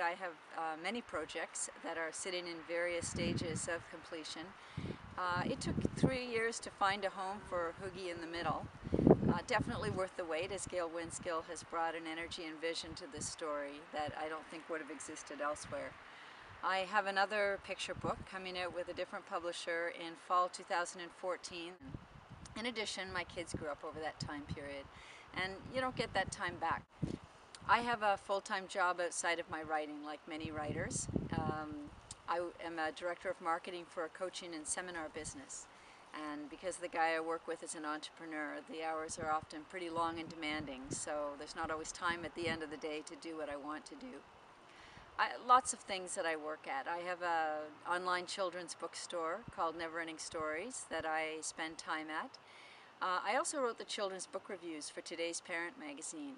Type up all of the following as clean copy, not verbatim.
I have many projects that are sitting in various stages of completion. It took 3 years to find a home for Hoogie in the middle. Definitely worth the wait, as Gail Winskill has brought an energy and vision to this story that I don't think would have existed elsewhere. I have another picture book coming out with a different publisher in fall 2014. In addition, my kids grew up over that time period, and you don't get that time back. I have a full-time job outside of my writing, like many writers. I am a director of marketing for a coaching and seminar business. And because the guy I work with is an entrepreneur, the hours are often pretty long and demanding, so there's not always time at the end of the day to do what I want to do. Lots of things that I work at. I have an online children's bookstore called Never Ending Stories that I spend time at. I also wrote the children's book reviews for Today's Parent magazine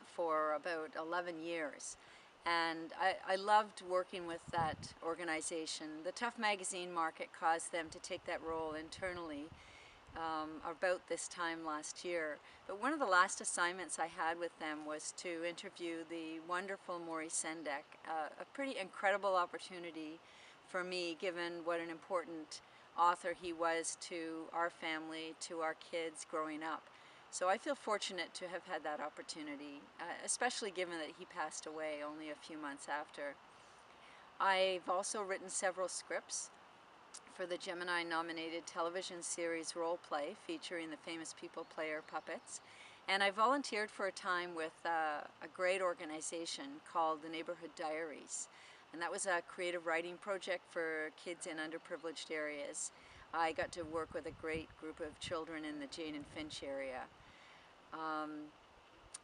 for about 11 years. And I loved working with that organization. The tough magazine market caused them to take that role internally about this time last year. But one of the last assignments I had with them was to interview the wonderful Maurice Sendak, a pretty incredible opportunity for me, given what an important author he was to our family, to our kids growing up. So I feel fortunate to have had that opportunity, especially given that he passed away only a few months after. I've also written several scripts for the Gemini-nominated television series Role Play, featuring the famous people player puppets. And I volunteered for a time with a great organization called the Neighborhood Diaries. And that was a creative writing project for kids in underprivileged areas. I got to work with a great group of children in the Jane and Finch area.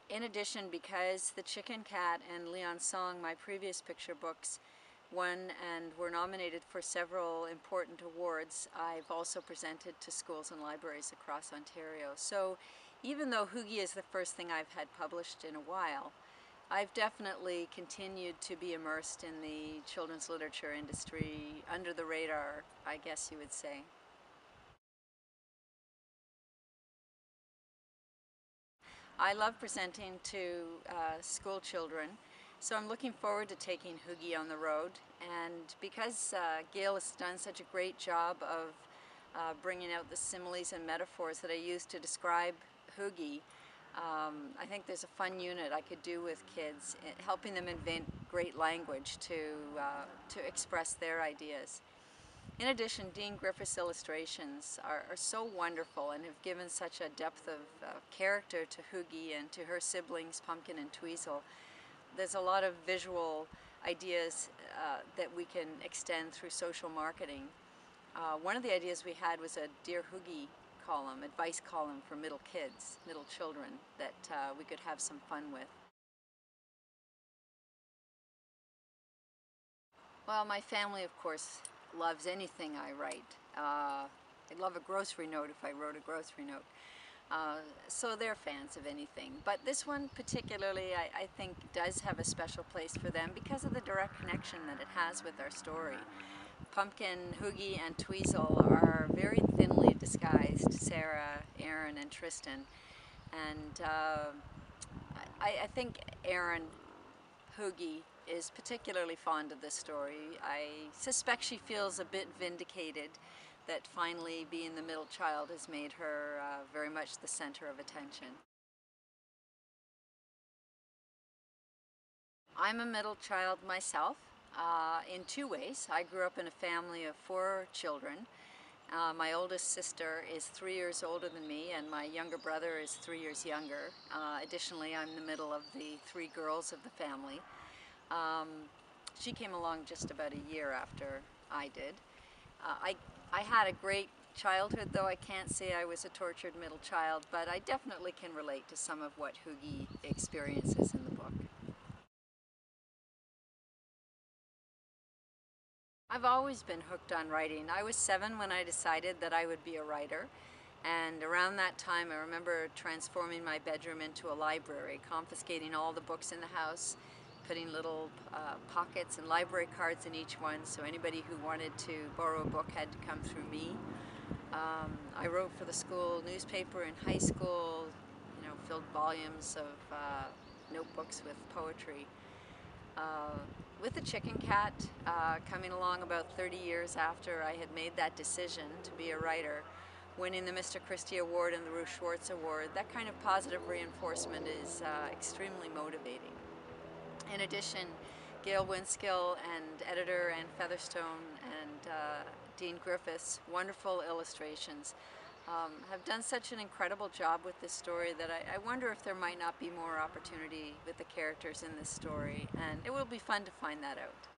In addition, because The Chicken Cat and Leon's Song, my previous picture books, won and were nominated for several important awards, I've also presented to schools and libraries across Ontario. So even though Hoogie is the first thing I've had published in a while, I've definitely continued to be immersed in the children's literature industry, under the radar, I guess you would say. I love presenting to school children, so I'm looking forward to taking Hoogie on the road. And because Gail has done such a great job of bringing out the similes and metaphors that I use to describe Hoogie, I think there's a fun unit I could do with kids, helping them invent great language to express their ideas. In addition, Dean Griffith's illustrations are so wonderful and have given such a depth of character to Hoogie and to her siblings, Pumpkin and Tweezle. There's a lot of visual ideas that we can extend through social marketing. One of the ideas we had was a Dear Hoogie column, advice column for middle kids, middle children, that we could have some fun with. Well, my family, of course, loves anything I write. They'd love a grocery note if I wrote a grocery note. So they're fans of anything. But this one particularly, I think, does have a special place for them because of the direct connection that it has with our story. Pumpkin, Hoogie, and Tweezle are very thinly disguised Sarah, Aaron, and Tristan. And I think Aaron, Hoogie, is particularly fond of this story. I suspect she feels a bit vindicated that finally being the middle child has made her very much the center of attention. I'm a middle child myself in two ways. I grew up in a family of 4 children. My oldest sister is 3 years older than me, and my younger brother is 3 years younger. Additionally, I'm the middle of the 3 girls of the family. She came along just about a year after I did. I had a great childhood, though I can't say I was a tortured middle child, but I definitely can relate to some of what Hoogie experiences in the book. I've always been hooked on writing. I was 7 when I decided that I would be a writer, and around that time I remember transforming my bedroom into a library, confiscating all the books in the house, putting little pockets and library cards in each one, so anybody who wanted to borrow a book had to come through me. I wrote for the school newspaper in high school, filled volumes of notebooks with poetry. with the chicken cat coming along about 30 years after I had made that decision to be a writer, winning the Mr. Christie Award and the Ruth Schwartz Award, that kind of positive reinforcement is extremely motivating. In addition, Gail Winskill and editor Ann Featherstone and Dean Griffiths, wonderful illustrations, have done such an incredible job with this story that I wonder if there might not be more opportunity with the characters in this story, and it will be fun to find that out.